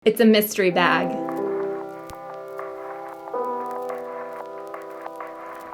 It's a mystery bag.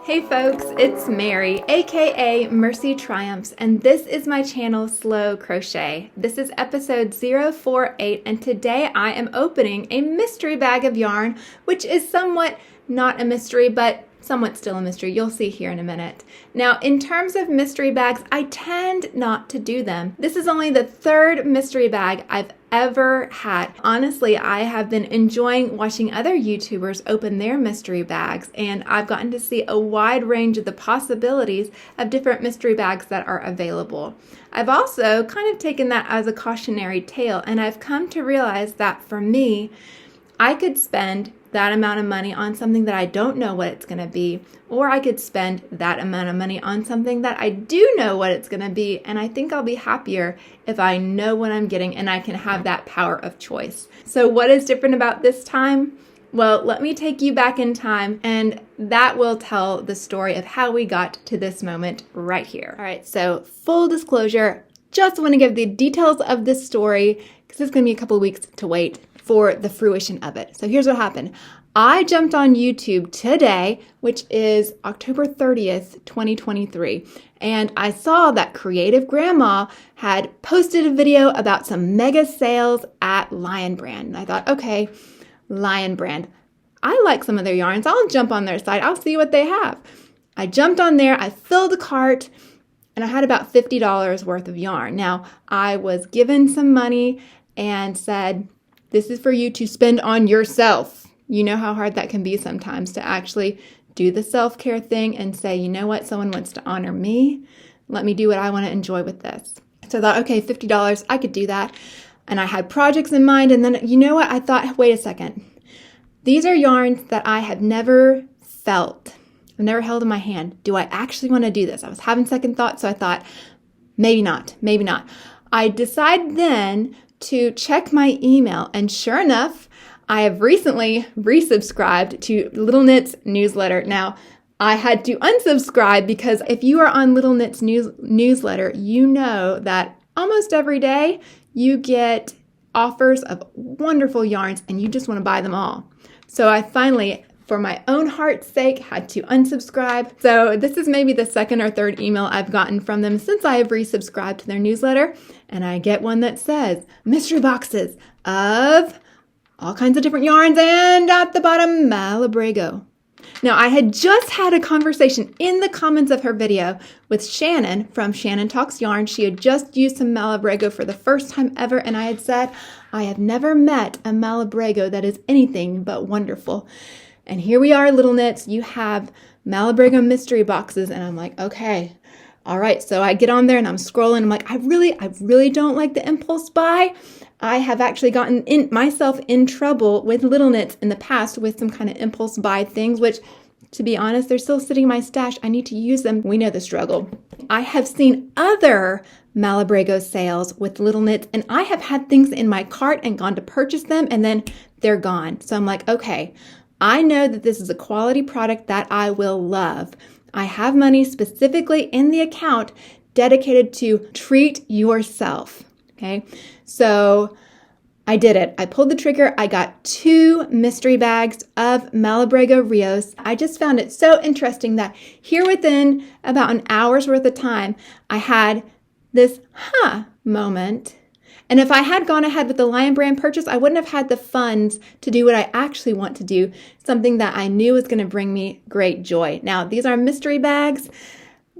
Hey folks, it's Mary, aka MercyTriumphs, and this is my channel Slow Crochet. This is episode 048, and today I am opening a mystery bag of yarn, which is somewhat not a mystery, but somewhat still a mystery. You'll see here in a minute. Now, in terms of mystery bags, I tend not to do them. This is only the third mystery bag I've ever had. Honestly, I have been enjoying watching other YouTubers open their mystery bags, and I've gotten to see a wide range of the possibilities of different mystery bags that are available. I've also kind of taken that as a cautionary tale, and I've come to realize that for me, I could spend that amount of money on something that I don't know what it's going to be, or I could spend that amount of money on something that I do know what it's going to be, and I think I'll be happier if I know what I'm getting and I can have that power of choice. So what is different about this time? Well, let me take you back in time, and that will tell the story of how we got to this moment right here. All right, so full disclosure, just want to give the details of this story because it's going to be a couple of weeks to wait for the fruition of it. So here's what happened. I jumped on YouTube today, which is October 30th, 2023, and I saw that Creative Grandma had posted a video about some mega sales at Lion Brand. And I thought, okay, Lion Brand. I like some of their yarns. I'll jump on their site. I'll see what they have. I jumped on there. I filled a cart, and I had about $50 worth of yarn. Now, I was given some money and said, this is for you to spend on yourself. You know how hard that can be sometimes to actually do the self-care thing and say, you know what, someone wants to honor me. Let me do what I want to enjoy with this. So I thought, okay, $50, I could do that. And I had projects in mind. And then, you know what, I thought, wait a second. These are yarns that I have never felt. I've never held in my hand. Do I actually want to do this? I was having second thoughts, so I thought, maybe not, maybe not. I decided then to check my email, and sure enough, I have recently resubscribed to Little Knits newsletter. Now, I had to unsubscribe because if you are on Little Knits newsletter, you know that almost every day you get offers of wonderful yarns and you just want to buy them all. So I finally, for my own heart's sake, had to unsubscribe. So this is maybe the second or third email I've gotten from them since I have resubscribed to their newsletter. And I get one that says, mystery boxes of all kinds of different yarns, and at the bottom, Malabrigo. Now, I had just had a conversation in the comments of her video with Shannon from Shannon Talks Yarn. She had just used some Malabrigo for the first time ever, and I had said, I have never met a Malabrigo that is anything but wonderful. And here we are, Little Knits, you have Malabrigo mystery boxes, and I'm like, okay, all right. So I get on there and I'm scrolling. I'm like, I really don't like the impulse buy. I have actually gotten myself in trouble with Little Knits in the past with some kind of impulse buy things, which, to be honest, they're still sitting in my stash. I need to use them. We know the struggle. I have seen other Malabrigo sales with Little Knits, and I have had things in my cart and gone to purchase them, and then they're gone. So I'm like, okay, I know that this is a quality product that I will love. I have money specifically in the account dedicated to treat yourself. Okay, so I did it. I pulled the trigger. I got 2 mystery bags of Malabrigo Rios. I just found it so interesting that here within about an hour's worth of time, I had this moment. And if I had gone ahead with the Lion Brand purchase, I wouldn't have had the funds to do what I actually want to do, something that I knew was going to bring me great joy. Now, these are mystery bags,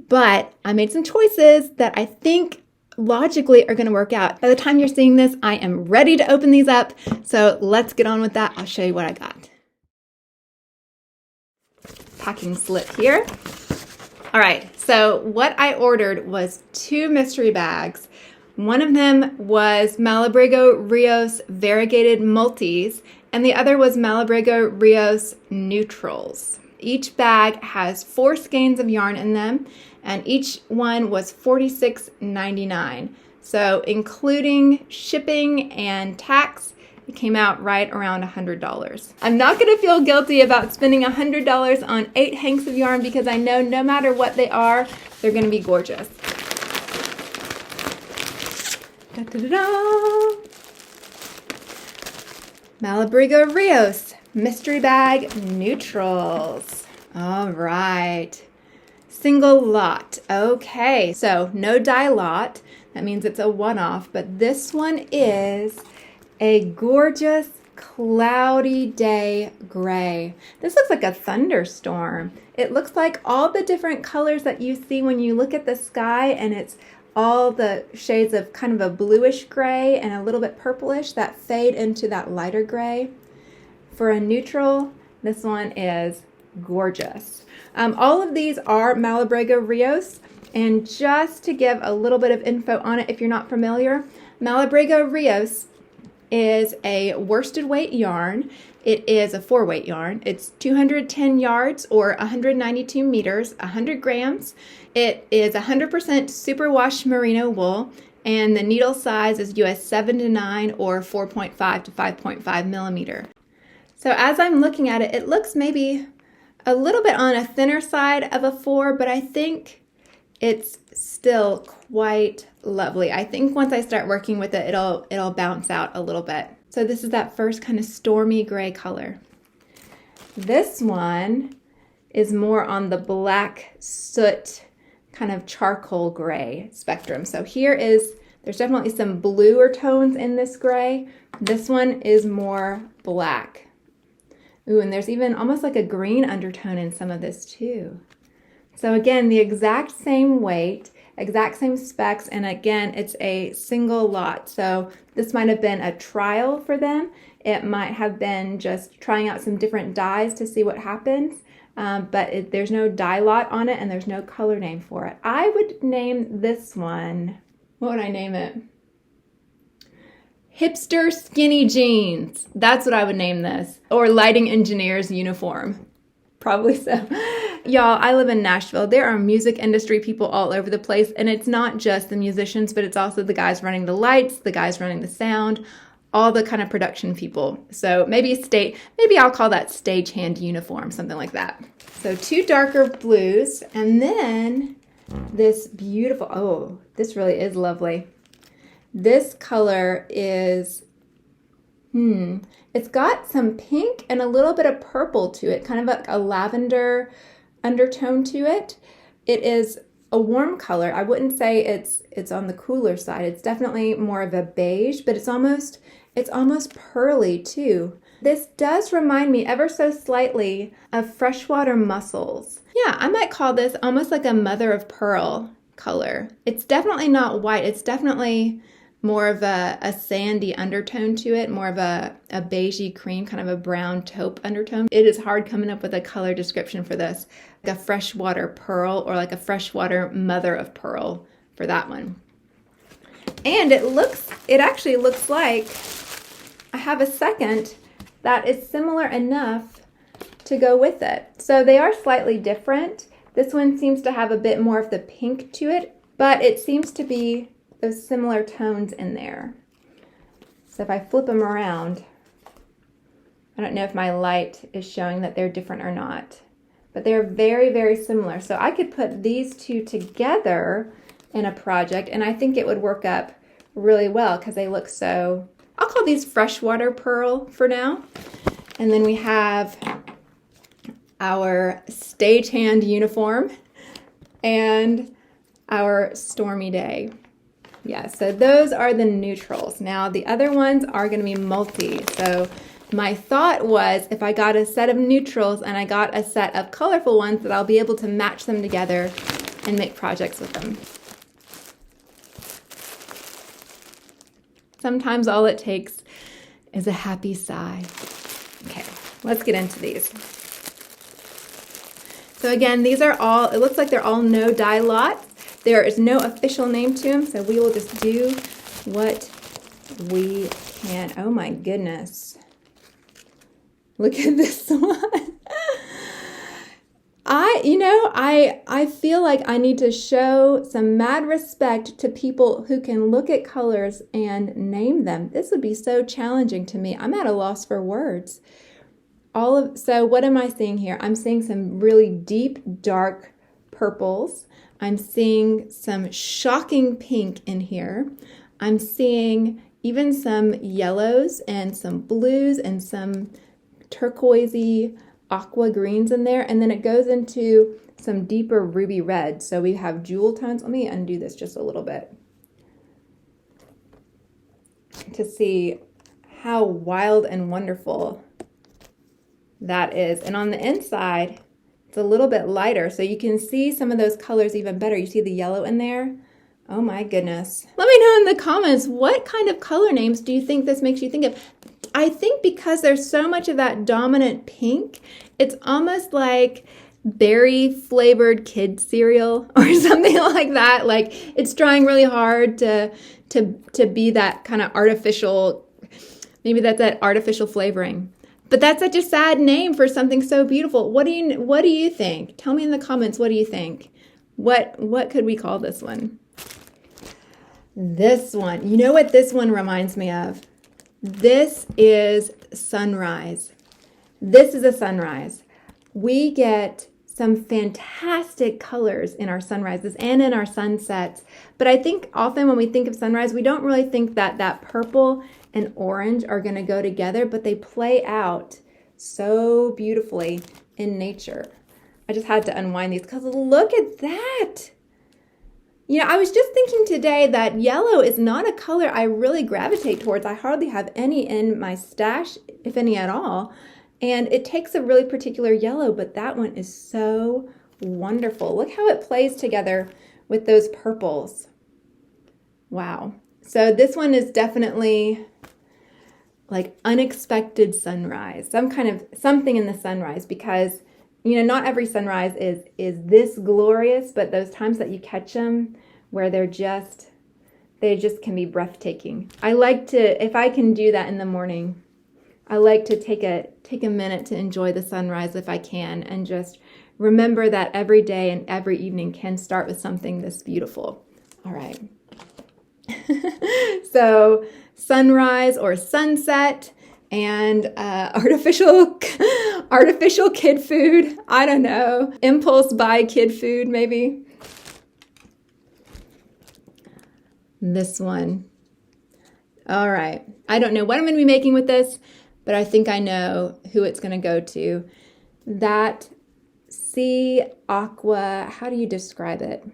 but I made some choices that I think logically are going to work out. By the time you're seeing this, I am ready to open these up. So let's get on with that. I'll show you what I got. Packing slip here. All right, so what I ordered was 2 mystery bags. One of them was Malabrigo Rios Variegated Multis, and the other was Malabrigo Rios Neutrals. Each bag has 4 skeins of yarn in them, and each one was $46.99. So including shipping and tax, it came out right around $100. I'm not going to feel guilty about spending $100 on 8 hanks of yarn because I know no matter what they are, they're going to be gorgeous. Da, da, da, da. Malabrigo Rios Mystery Bag Neutrals. All right. Single lot. Okay, so no dye lot. That means it's a one-off, but this one is a gorgeous cloudy day gray. This looks like a thunderstorm. It looks like all the different colors that you see when you look at the sky, and it's all the shades of kind of a bluish gray and a little bit purplish that fade into that lighter gray. For a neutral, this one is gorgeous. All of these are Malabrigo Rios, and just to give a little bit of info on it if you're not familiar, Malabrigo Rios is a worsted weight yarn. It is a 4-weight yarn. It's 210 yards or 192 meters, 100 grams. It is 100% superwash merino wool, and the needle size is US 7 to 9 or 4.5 to 5.5 millimeter. So as I'm looking at it, it looks maybe a little bit on a thinner side of a 4, but I think it's still quite lovely. I think once I start working with it, it'll bounce out a little bit. So this is that first kind of stormy gray color. This one is more on the black soot kind of charcoal gray spectrum. So there's definitely some bluer tones in this gray. This one is more black. Ooh, and there's even almost like a green undertone in some of this too. So again, the exact same weight, exact same specs, and again, it's a single lot. So this might have been a trial for them. It might have been just trying out some different dyes to see what happens, but there's no dye lot on it and there's no color name for it. I would name this one, what would I name it? Hipster Skinny Jeans. That's what I would name this. Or Lighting Engineer's Uniform. Probably so. Y'all, I live in Nashville. There are music industry people all over the place, and it's not just the musicians, but it's also the guys running the lights, the guys running the sound, all the kind of production people. So maybe I'll call that stagehand uniform, something like that. So 2 darker blues, and then this beautiful, oh, this really is lovely. This color is, it's got some pink and a little bit of purple to it, kind of like a lavender undertone to it. It is a warm color. I wouldn't say it's on the cooler side. It's definitely more of a beige, but it's almost pearly too. This does remind me ever so slightly of freshwater mussels. Yeah, I might call this almost like a mother of pearl color. It's definitely not white. It's definitely more of a sandy undertone to it, more of a beigey cream, kind of a brown taupe undertone. It is hard coming up with a color description for this, like a freshwater pearl or like a freshwater mother of pearl for that one. And it actually looks like I have a second that is similar enough to go with it. So they are slightly different. This one seems to have a bit more of the pink to it, but it seems to be those similar tones in there. So if I flip them around, I don't know if my light is showing that they're different or not, but they're very, very similar. So I could put these two together in a project, and I think it would work up really well because they look so, I'll call these freshwater pearl for now. And then we have our stagehand uniform and our stormy day. Yeah, so those are the neutrals. Now the other ones are going to be multi. So my thought was if I got a set of neutrals and I got a set of colorful ones, that I'll be able to match them together and make projects with them. Sometimes all it takes is a happy sigh. Okay, let's get into these. So again, these are all, it looks like they're all no dye lots. There is no official name to them, so we will just do what we can. Oh my goodness. Look at this one. I feel like I need to show some mad respect to people who can look at colors and name them. This would be so challenging to me. I'm at a loss for words. So what am I seeing here? I'm seeing some really deep, dark purples. I'm seeing some shocking pink in here. I'm seeing even some yellows and some blues and some turquoisey aqua greens in there. And then it goes into some deeper ruby red. So we have jewel tones. Let me undo this just a little bit to see how wild and wonderful that is. And on the inside, it's a little bit lighter, so you can see some of those colors even better. You see the yellow in there? Oh my goodness. Let me know in the comments, what kind of color names do you think this makes you think of? I think because there's so much of that dominant pink, it's almost like berry flavored kid cereal or something like that. Like it's trying really hard to be that kind of artificial, maybe that's that artificial flavoring. But that's such a sad name for something so beautiful. What do you think? Tell me in the comments, what do you think? What could we call this one? This one. You know what this one reminds me of? This is sunrise. This is a sunrise. We get some fantastic colors in our sunrises and in our sunsets. But I think often when we think of sunrise, we don't really think that that purple and orange are going to go together, but they play out so beautifully in nature. I just had to unwind these because look at that. You know, I was just thinking today that yellow is not a color I really gravitate towards. I hardly have any in my stash, if any at all. And it takes a really particular yellow, but that one is so wonderful. Look how it plays together with those purples. Wow. So this one is definitely like unexpected sunrise, something in the sunrise, because you know, not every sunrise is this glorious, but those times that you catch them where they just can be breathtaking. I like to, if I can do that in the morning, I like to take a minute to enjoy the sunrise if I can, and just remember that every day and every evening can start with something this beautiful. All right. So sunrise or sunset and artificial kid food. I don't know. Impulse buy kid food maybe. This one. All right. I don't know what I'm going to be making with this, but I think I know who it's going to go to. That sea aqua, how do you describe it?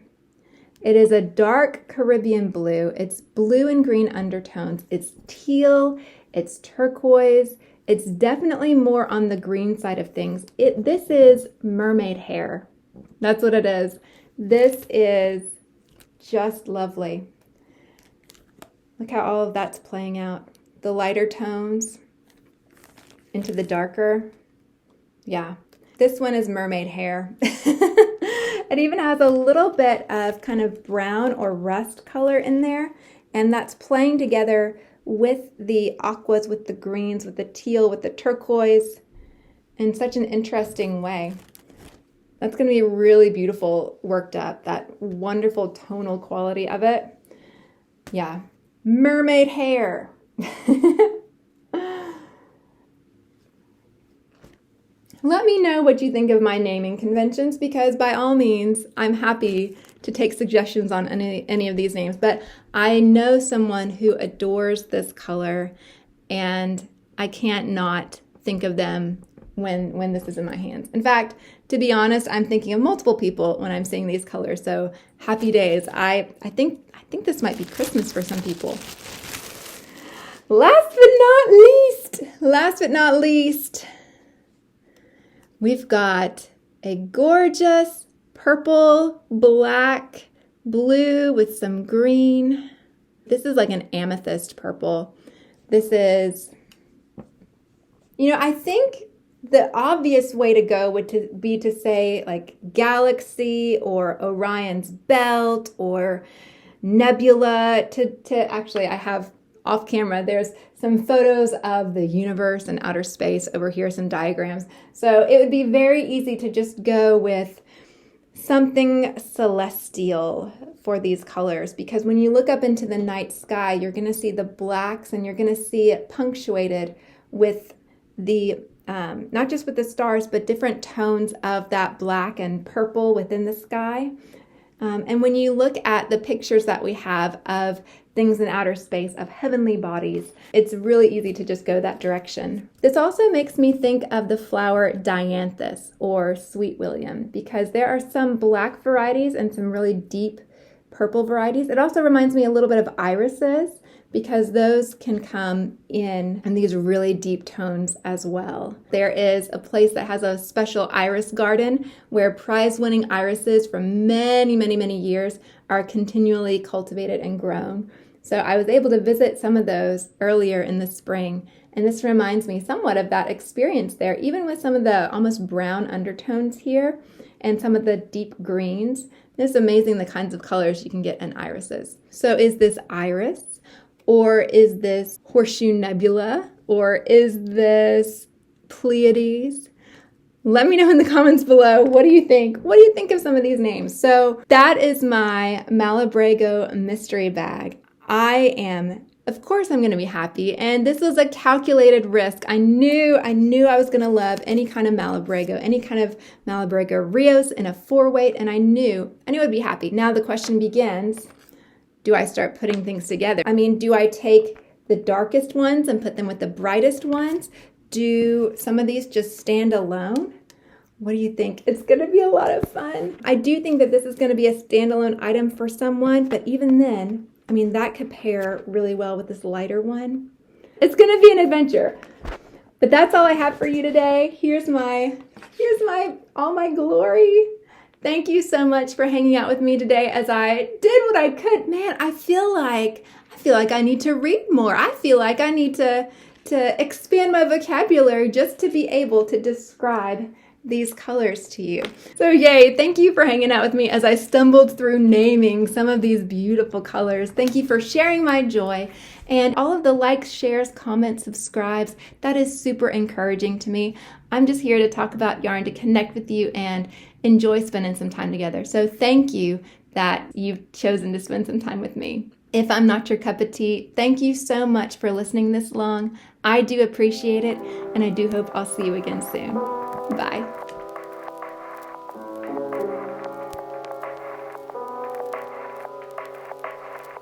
It is a dark Caribbean blue. It's blue and green undertones. It's teal. It's turquoise. It's definitely more on the green side of things. This is mermaid hair. That's what it is. This is just lovely. Look how all of that's playing out. The lighter tones into the darker. Yeah, this one is mermaid hair. It even has a little bit of kind of brown or rust color in there, and that's playing together with the aquas, with the greens, with the teal, with the turquoise in such an interesting way. That's going to be really beautiful worked up, that wonderful tonal quality of it. Yeah, mermaid hair. Let me know what you think of my naming conventions, because by all means, I'm happy to take suggestions on any of these names. But I know someone who adores this color, and I can't not think of them when this is in my hands. In fact, to be honest, I'm thinking of multiple people when I'm seeing these colors. So happy days. I think this might be Christmas for some people. Last but not least, we've got a gorgeous purple, black, blue with some green. This is like an amethyst purple. This is, you know, I think the obvious way to go would be to say like galaxy or Orion's belt or nebula. Actually, I have off camera, there's some photos of the universe and outer space over here, some diagrams. So it would be very easy to just go with something celestial for these colors, because when you look up into the night sky, you're going to see the blacks, and you're going to see it punctuated with the not just with the stars, but different tones of that black and purple within the sky. And when you look at the pictures that we have of things in outer space, of heavenly bodies. It's really easy to just go that direction. This also makes me think of the flower dianthus or sweet William, because there are some black varieties and some really deep purple varieties. It also reminds me a little bit of irises, because those can come in these really deep tones as well. There is a place that has a special iris garden where prize-winning irises from many, many, many years are continually cultivated and grown. So I was able to visit some of those earlier in the spring, and this reminds me somewhat of that experience there, even with some of the almost brown undertones here and some of the deep greens. It's amazing the kinds of colors you can get in irises. So is this iris? Or is this horseshoe nebula? Or is this Pleiades? Let me know in the comments below. What do you think? What do you think of some of these names? So that is my Malabrigo mystery bag. Of course I'm going to be happy. And this was a calculated risk. I knew I was going to love any kind of Malabrigo, any kind of Malabrigo Rios in a 4-weight, and I knew I'd be happy. Now the question begins, do I start putting things together? I mean, do I take the darkest ones and put them with the brightest ones? Do some of these just stand alone? What do you think? It's going to be a lot of fun. I do think that this is going to be a standalone item for someone, but even then, I mean, that could pair really well with this lighter one. It's going to be an adventure. But that's all I have for you today. Here's all my glory. Thank you so much for hanging out with me today as I did what I could. Man, I feel like I need to read more. I feel like I need to expand my vocabulary just to be able to describe these colors to you. So yay, thank you for hanging out with me as I stumbled through naming some of these beautiful colors. Thank you for sharing my joy and all of the likes, shares, comments, subscribes. That is super encouraging to me. I'm just here to talk about yarn, to connect with you and enjoy spending some time together. So thank you that you've chosen to spend some time with me. If I'm not your cup of tea, thank you so much for listening this long. I do appreciate it, and I do hope I'll see you again soon. Bye.